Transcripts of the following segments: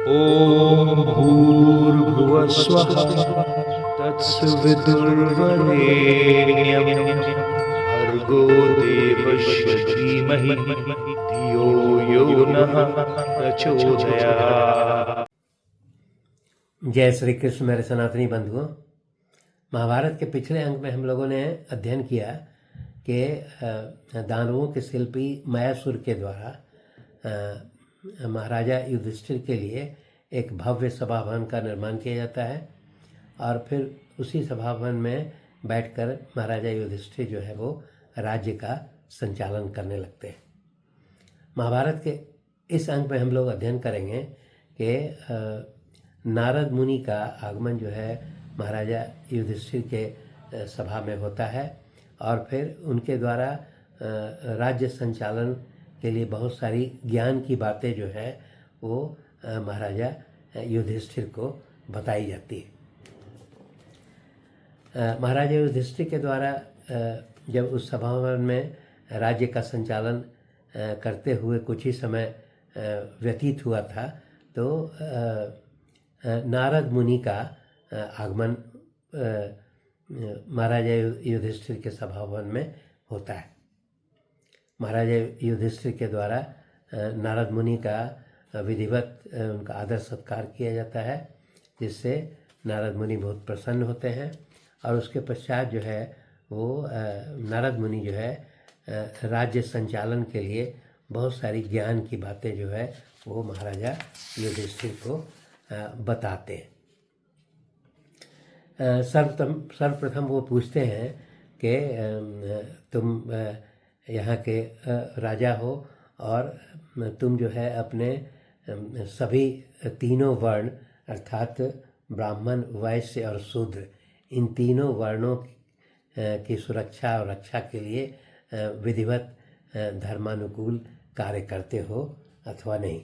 ॐ भूर्भुवः स्वः तत्सवितुर्वरेण्यं भर्गो देवस्य धीमहि धियो यो नः प्रचोदयात्। जय श्री कृष्ण मेरे सनातनी बंधुओं। महाभारत के पिछले अंक में हम लोगों ने अध्ययन किया कि दानवों के शिल्पी मयासुर के द्वारा महाराजा युधिष्ठिर के लिए एक भव्य सभा भवन का निर्माण किया जाता है और फिर उसी सभा भवन में बैठकर महाराजा युधिष्ठिर जो है वो राज्य का संचालन करने लगते हैं। महाभारत के इस अंक में हम लोग अध्ययन करेंगे कि नारद मुनि का आगमन जो है महाराजा युधिष्ठिर के सभा में होता है और फिर उनके द्वारा राज्य संचालन के लिए बहुत सारी ज्ञान की बातें जो है वो महाराजा युधिष्ठिर को बताई जाती है। महाराजा युधिष्ठिर के द्वारा जब उस सभा भवन में राज्य का संचालन करते हुए कुछ ही समय व्यतीत हुआ था तो नारद मुनि का आगमन महाराजा युधिष्ठिर के सभा भवन में होता है। महाराजा युधिष्ठिर के द्वारा नारद मुनि का विधिवत उनका आदर सत्कार किया जाता है, जिससे नारद मुनि बहुत प्रसन्न होते हैं और उसके पश्चात जो है वो नारद मुनि जो है राज्य संचालन के लिए बहुत सारी ज्ञान की बातें जो है वो महाराजा युधिष्ठिर को बताते हैं। सर्वप्रथम वो पूछते हैं कि तुम यहाँ के राजा हो और तुम जो है अपने सभी तीनों वर्ण अर्थात ब्राह्मण, वैश्य और शूद्र इन तीनों वर्णों की सुरक्षा और रक्षा के लिए विधिवत धर्मानुकूल कार्य करते हो अथवा नहीं।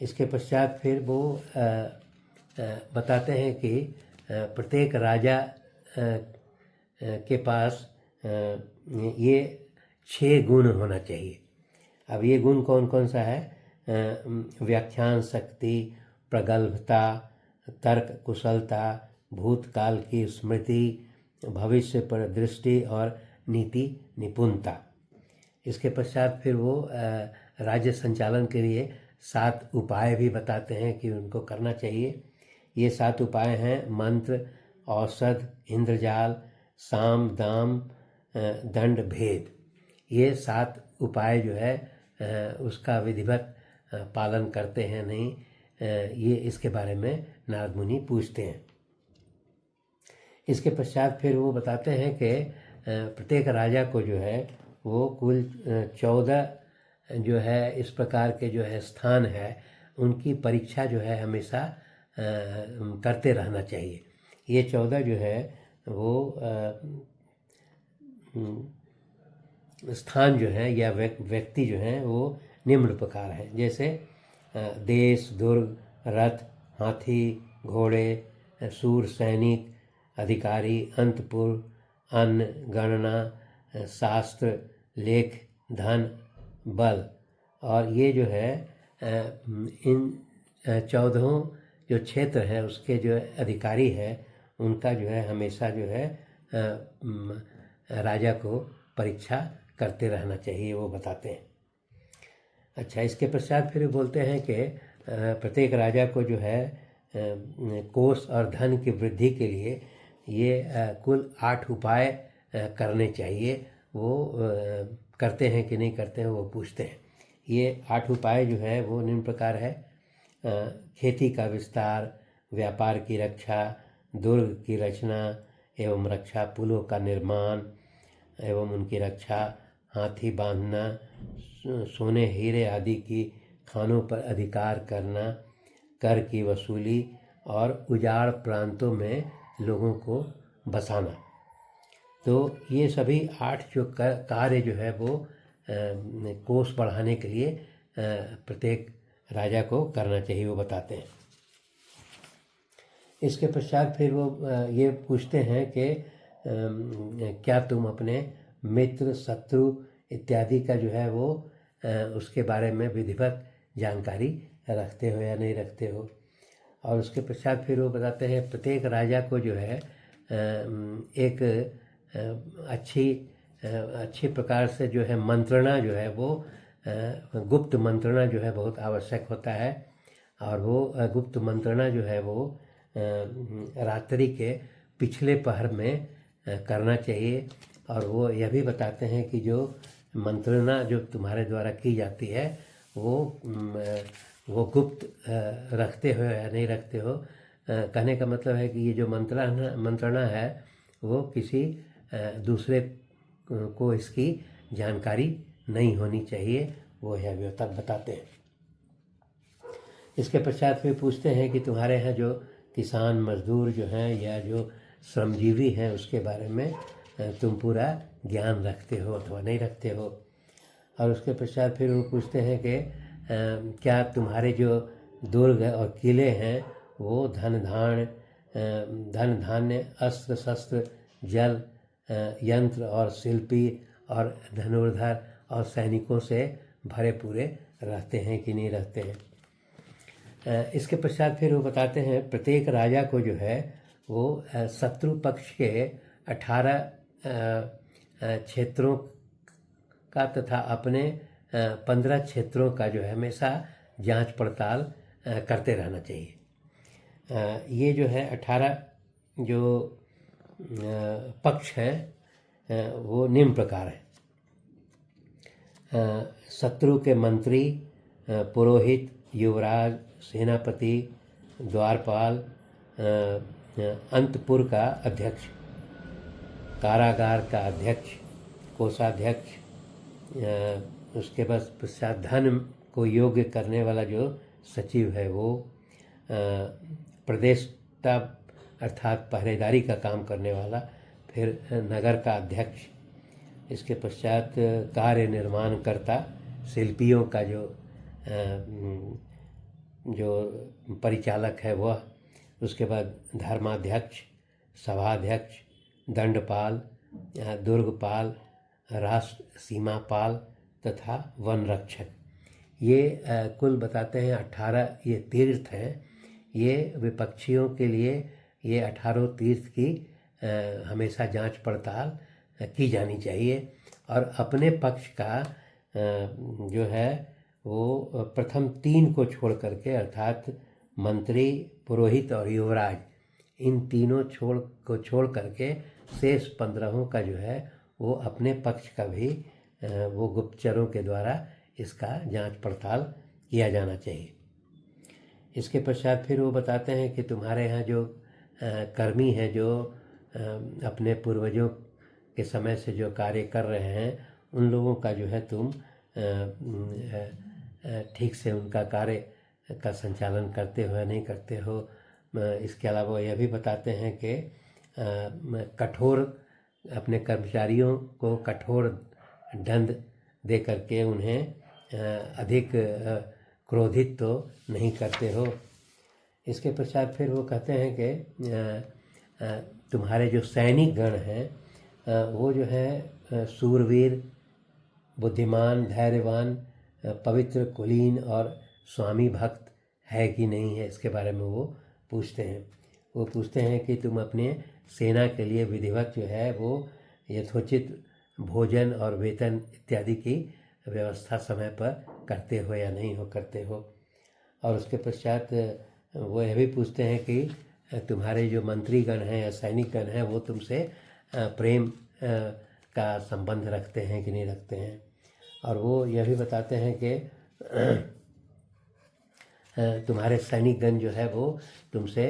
इसके पश्चात फिर वो बताते हैं कि प्रत्येक राजा के पास ये 6 गुण होना चाहिए। अब ये गुण कौन कौन सा है? व्याख्यान शक्ति, प्रगल्भता, तर्क कुशलता, भूतकाल की स्मृति, भविष्य पर दृष्टि और नीति निपुणता। इसके पश्चात फिर वो राज्य संचालन के लिए 7 उपाय भी बताते हैं कि उनको करना चाहिए। ये 7 उपाय हैं मंत्र, औषध, इंद्रजाल, साम, दाम, दंड, भेद। ये 7 उपाय जो है उसका विधिवत पालन करते हैं नहीं, ये इसके बारे में नारद मुनि पूछते हैं। इसके पश्चात फिर वो बताते हैं कि प्रत्येक राजा को जो है वो कुल 14 जो है इस प्रकार के जो है स्थान है उनकी परीक्षा जो है हमेशा करते रहना चाहिए। ये 14 जो है वो स्थान जो है या व्यक्ति जो हैं वो निम्न प्रकार हैं, जैसे देश, दुर्ग, रथ, हाथी, घोड़े, सूर, सैनिक, अधिकारी, अंतपुर, अन्न, गणना, शास्त्र, लेख, धन, बल। और ये जो है इन 14 जो क्षेत्र हैं उसके जो अधिकारी है उनका जो है हमेशा जो है राजा को परीक्षा करते रहना चाहिए, वो बताते हैं। अच्छा, इसके पश्चात फिर बोलते हैं कि प्रत्येक राजा को जो है कोष और धन की वृद्धि के लिए ये कुल 8 उपाय करने चाहिए। वो करते हैं कि नहीं करते हैं वो पूछते हैं। ये 8 उपाय जो है वो निम्न प्रकार है: खेती का विस्तार, व्यापार की रक्षा, दुर्ग की रचना एवं रक्षा, पुलों का निर्माण एवं उनकी रक्षा, हाथी बांधना, सोने हीरे आदि की खानों पर अधिकार करना, कर की वसूली और उजाड़ प्रांतों में लोगों को बसाना। तो ये सभी 8 जो कार्य जो है वो कोष बढ़ाने के लिए प्रत्येक राजा को करना चाहिए, वो बताते हैं। इसके पश्चात फिर वो ये पूछते हैं कि क्या तुम अपने मित्र, शत्रु इत्यादि का जो है वो उसके बारे में विधिवत जानकारी रखते हो या नहीं रखते हो। और उसके पश्चात फिर वो बताते हैं प्रत्येक राजा को जो है एक अच्छी प्रकार से जो है मंत्रणा जो है वो गुप्त मंत्रणा जो है बहुत आवश्यक होता है। और वो गुप्त मंत्रणा जो है वो रात्रि के पिछले पहर में करना चाहिए। और वो यह भी बताते हैं कि जो मंत्रणा जो तुम्हारे द्वारा की जाती है वो गुप्त रखते हो या नहीं रखते हो। कहने का मतलब है कि ये जो मंत्रणा है वो किसी दूसरे को इसकी जानकारी नहीं होनी चाहिए, वो यह भी बताते हैं। इसके पश्चात फिर पूछते हैं कि तुम्हारे यहाँ जो किसान मजदूर जो हैं या जो श्रमजीवी हैं उसके बारे में तुम पूरा ज्ञान रखते हो अथवा नहीं रखते हो। और उसके पश्चात फिर वो पूछते हैं कि क्या तुम्हारे जो दुर्ग और किले हैं वो धन धान्य अस्त्र शस्त्र जल यंत्र और शिल्पी और धनुर्धर और सैनिकों से भरे पूरे रहते हैं कि नहीं रहते हैं। इसके पश्चात फिर वो बताते हैं प्रत्येक राजा को जो है वो शत्रु पक्ष के 18 क्षेत्रों का तथा अपने 15 क्षेत्रों का जो है हमेशा जांच पड़ताल करते रहना चाहिए। ये जो है 18 जो पक्ष हैं वो निम्न प्रकार है। शत्रु के मंत्री, पुरोहित, युवराज, सेनापति, द्वारपाल, अंतपुर का अध्यक्ष, कारागार का अध्यक्ष, कोषाध्यक्ष, उसके बाद पश्चात धन को योग्य करने वाला जो सचिव है वो, प्रदेशता अर्थात पहरेदारी का काम करने वाला, फिर नगर का अध्यक्ष, इसके पश्चात कार्य निर्माणकर्ता, शिल्पियों का जो परिचालक है वह, उसके बाद धर्माध्यक्ष, सभाध्यक्ष, दंडपाल, दुर्गपाल, राष्ट्र सीमापाल तथा वन रक्षक। ये कुल बताते हैं 18 ये तीर्थ हैं। ये विपक्षियों के लिए ये 18 तीर्थ की हमेशा जांच पड़ताल की जानी चाहिए। और अपने पक्ष का जो है वो प्रथम 3 को छोड़ करके अर्थात मंत्री, पुरोहित और युवराज, इन तीनों को छोड़ करके शेष 15 का जो है वो अपने पक्ष का भी वो गुप्तचरों के द्वारा इसका जांच पड़ताल किया जाना चाहिए। इसके पश्चात फिर वो बताते हैं कि तुम्हारे यहाँ जो कर्मी हैं जो अपने पूर्वजों के समय से जो कार्य कर रहे हैं उन लोगों का जो है तुम ठीक से उनका कार्य का संचालन करते हो या नहीं करते हो। इसके अलावा यह भी बताते हैं कि कठोर अपने कर्मचारियों को कठोर दंड दे करके उन्हें अधिक क्रोधित तो नहीं करते हो। इसके पश्चात फिर वो कहते हैं कि तुम्हारे जो सैनिक गण हैं वो जो है सूरवीर, बुद्धिमान, धैर्यवान, पवित्र, कुलीन और स्वामी भक्त है कि नहीं है, इसके बारे में वो पूछते हैं। वो पूछते हैं कि तुम अपने सेना के लिए विधिवत जो है वो यथोचित भोजन और वेतन इत्यादि की व्यवस्था समय पर करते हो या नहीं हो करते हो। और उसके पश्चात वो यह भी पूछते हैं कि तुम्हारे जो मंत्रीगण हैं या सैनिकगण हैं वो तुमसे प्रेम का संबंध रखते हैं कि नहीं रखते हैं। और वो यह भी बताते हैं कि तुम्हारे सैनिकगण जो है वो तुमसे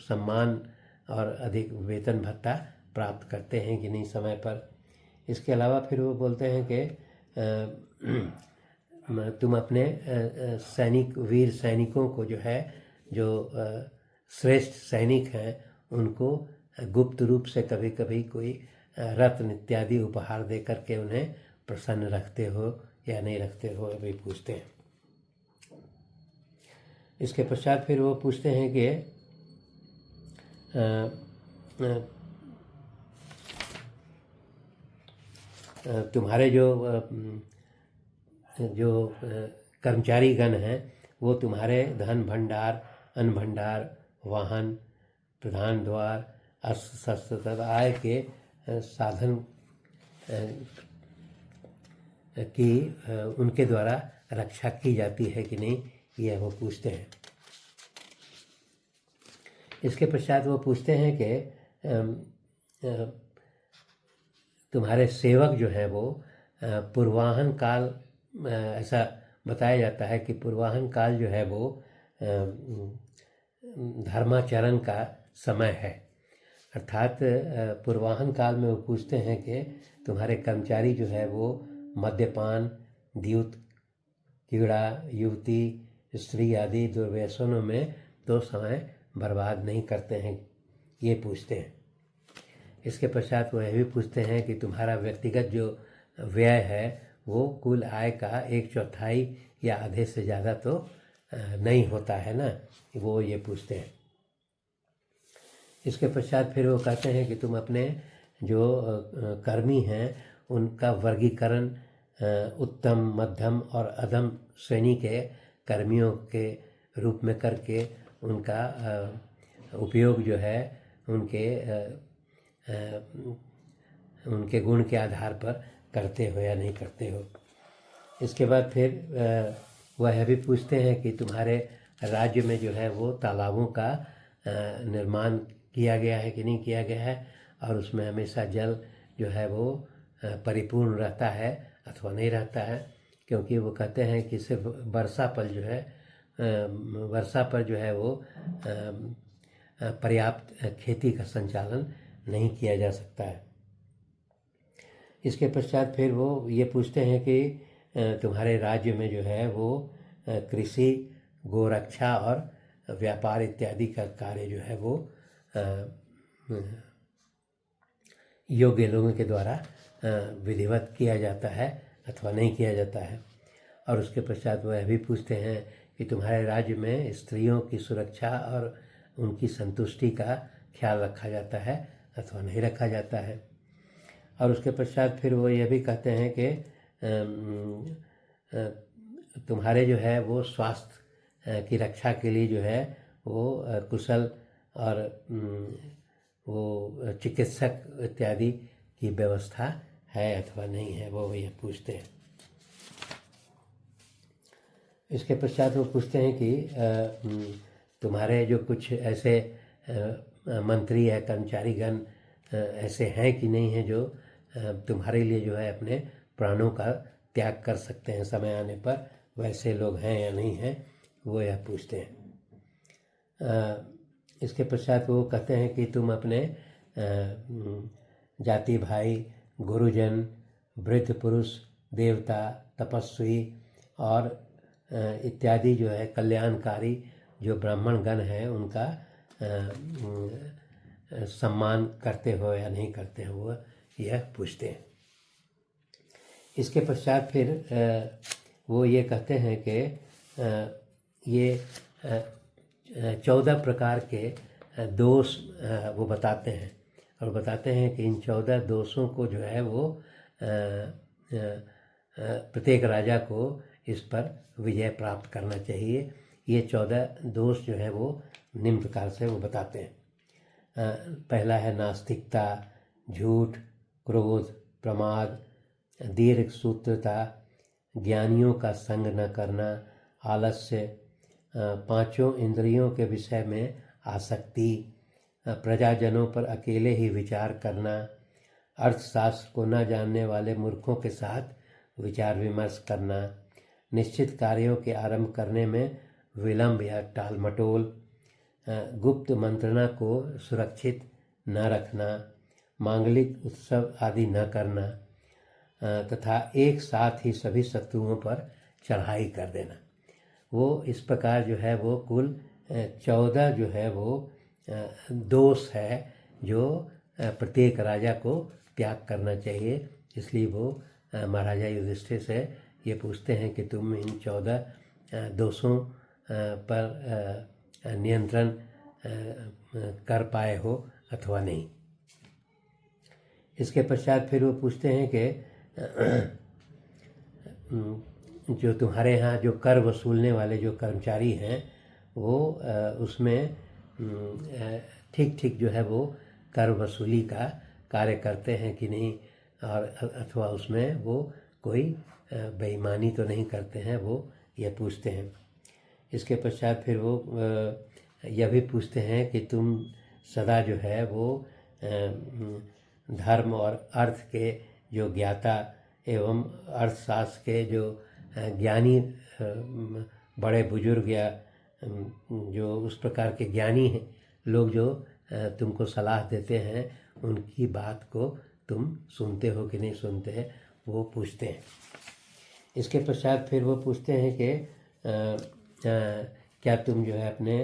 सम्मान और अधिक वेतन भत्ता प्राप्त करते हैं कि नहीं समय पर। इसके अलावा फिर वो बोलते हैं कि तुम अपने वीर सैनिकों को जो है जो श्रेष्ठ सैनिक हैं उनको गुप्त रूप से कभी कभी कोई रत्न इत्यादि उपहार दे करके उन्हें प्रसन्न रखते हो या नहीं रखते हो, अभी पूछते हैं। इसके पश्चात फिर वो पूछते हैं कि तुम्हारे जो कर्मचारी गण हैं वो तुम्हारे धन भंडार, अन्न भंडार, वाहन, प्रधान द्वार, अस्त्र शस्त्र तथा आय के साधन की उनके द्वारा रक्षा की जाती है कि नहीं, यह वो पूछते हैं। इसके पश्चात वो पूछते हैं कि तुम्हारे सेवक जो है वो पूर्वाहन काल, ऐसा बताया जाता है कि पूर्वाहन काल जो है वो धर्माचरण का समय है। अर्थात पूर्वाहन काल में वो पूछते हैं कि तुम्हारे कर्मचारी जो है वो मद्यपान, द्यूत, कीड़ा, युवती, स्त्री आदि दुर्व्यसनों में तो समय बर्बाद नहीं करते हैं, ये पूछते हैं। इसके पश्चात वो यह भी पूछते हैं कि तुम्हारा व्यक्तिगत जो व्यय है वो कुल आय का 1/4 या आधे से ज़्यादा तो नहीं होता है ना, वो ये पूछते हैं। इसके पश्चात फिर वो कहते हैं कि तुम अपने जो कर्मी हैं उनका वर्गीकरण उत्तम, मध्यम और अधम श्रेणी के कर्मियों के रूप में करके उनका उपयोग जो है उनके गुण के आधार पर करते हो या नहीं करते हो। इसके बाद फिर वह भी पूछते हैं कि तुम्हारे राज्य में जो है वो तालाबों का निर्माण किया गया है कि नहीं किया गया है, और उसमें हमेशा जल जो है वो परिपूर्ण रहता है अथवा नहीं रहता है। क्योंकि वो कहते हैं कि सिर्फ वर्षा पर जो है वो पर्याप्त खेती का संचालन नहीं किया जा सकता है। इसके पश्चात फिर वो ये पूछते हैं कि तुम्हारे राज्य में जो है वो कृषि, गोरक्षा और व्यापार इत्यादि का कार्य जो है वो योग्य लोगों के द्वारा विधिवत किया जाता है अथवा नहीं किया जाता है। और उसके पश्चात वह भी पूछते हैं कि तुम्हारे राज्य में स्त्रियों की सुरक्षा और उनकी संतुष्टि का ख्याल रखा जाता है अथवा नहीं रखा जाता है। और उसके पश्चात फिर वो ये भी कहते हैं कि तुम्हारे जो है वो स्वास्थ्य की रक्षा के लिए जो है वो कुशल और वो चिकित्सक इत्यादि की व्यवस्था है अथवा नहीं है, वो ये पूछते हैं। इसके पश्चात वो पूछते हैं कि तुम्हारे जो कुछ ऐसे मंत्री या कर्मचारीगण ऐसे हैं कि नहीं हैं जो तुम्हारे लिए जो है अपने प्राणों का त्याग कर सकते हैं समय आने पर, वैसे लोग हैं या नहीं हैं, वो यह पूछते हैं। इसके पश्चात वो कहते हैं कि तुम अपने जाति भाई, गुरुजन, वृद्ध पुरुष, देवता, तपस्वी और इत्यादि जो है कल्याणकारी जो ब्राह्मण गण हैं उनका सम्मान करते हो या नहीं करते हो, वो यह पूछते हैं। इसके पश्चात फिर वो ये कहते हैं कि ये 14 प्रकार के दोष वो बताते हैं, और बताते हैं कि इन 14 दोषों को जो है वो प्रत्येक राजा को इस पर विजय प्राप्त करना चाहिए। ये 14 दोष जो है वो निम्न प्रकार से वो बताते हैं। पहला है नास्तिकता, झूठ, क्रोध, प्रमाद, दीर्घ सूत्रता, ज्ञानियों का संग न करना, आलस्य, पांचों इंद्रियों के विषय में आसक्ति, प्रजाजनों पर अकेले ही विचार करना, अर्थशास्त्र को न जानने वाले मूर्खों के साथ विचार विमर्श करना, निश्चित कार्यों के आरंभ करने में विलंब या टालमटोल, गुप्त मंत्रणा को सुरक्षित न रखना, मांगलिक उत्सव आदि न करना, तथा एक साथ ही सभी शत्रुओं पर चढ़ाई कर देना। वो इस प्रकार जो है वो कुल 14 जो है वो दोष है जो प्रत्येक राजा को त्याग करना चाहिए। इसलिए वो महाराजा युधिष्ठिर से ये पूछते हैं कि तुम इन 14 दोषों पर नियंत्रण कर पाए हो अथवा नहीं। इसके पश्चात फिर वो पूछते हैं कि जो तुम्हारे यहाँ जो कर वसूलने वाले जो कर्मचारी हैं वो उसमें ठीक ठीक जो है वो कर वसूली का कार्य करते हैं कि नहीं, और अथवा उसमें वो कोई बेईमानी तो नहीं करते हैं, वो ये पूछते हैं। इसके पश्चात फिर वो यह भी पूछते हैं कि तुम सदा जो है वो धर्म और अर्थ के जो ज्ञाता एवं अर्थशास्त्र के जो ज्ञानी बड़े बुजुर्ग या जो उस प्रकार के ज्ञानी हैं लोग जो तुमको सलाह देते हैं, उनकी बात को तुम सुनते हो कि नहीं सुनते हैं, वो पूछते हैं। इसके पश्चात फिर वो पूछते हैं कि क्या तुम जो है अपने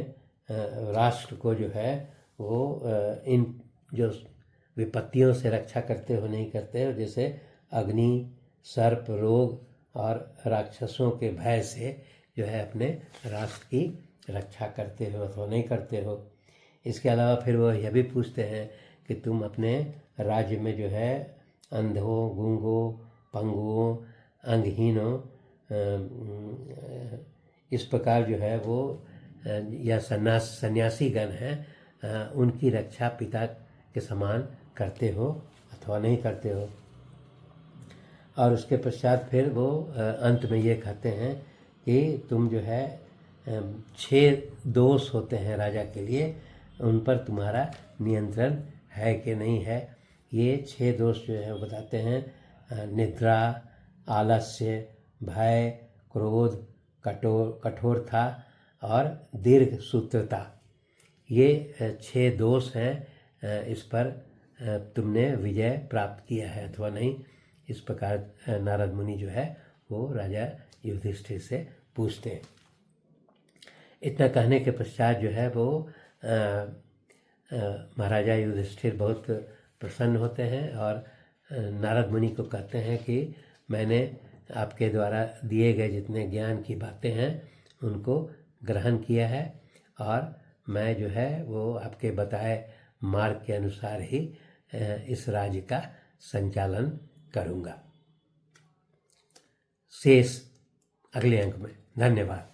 राष्ट्र को जो है वो इन जो विपत्तियों से रक्षा करते हो नहीं करते हो, जैसे अग्नि, सर्प, रोग और राक्षसों के भय से जो है अपने राष्ट्र की रक्षा करते हो अथवा नहीं करते हो। इसके अलावा फिर वो यह भी पूछते हैं कि तुम अपने राज्य में जो है अंधों, गूंगों, पंगुओं, अंगहीनों, इस प्रकार जो है वो या सन्यासीगण हैं, उनकी रक्षा पिता के समान करते हो अथवा नहीं करते हो। और उसके पश्चात फिर वो अंत में ये कहते हैं कि तुम जो है 6 दोष होते हैं राजा के लिए, उन पर तुम्हारा नियंत्रण है कि नहीं है। ये 6 दोष जो है वो बताते हैं, निद्रा, आलस्य, भय, क्रोध, कठोरता और दीर्घ सूत्रता। ये 6 दोष हैं। इस पर तुमने विजय प्राप्त किया है अथवा नहीं, इस प्रकार नारद मुनि जो है वो राजा युधिष्ठिर से पूछते हैं। इतना कहने के पश्चात जो है वो महाराजा युधिष्ठिर बहुत प्रसन्न होते हैं और नारद मुनि को कहते हैं कि मैंने आपके द्वारा दिए गए जितने ज्ञान की बातें हैं उनको ग्रहण किया है और मैं जो है वो आपके बताए मार्ग के अनुसार ही इस राज्य का संचालन करूँगा। शेष अगले अंक में। धन्यवाद।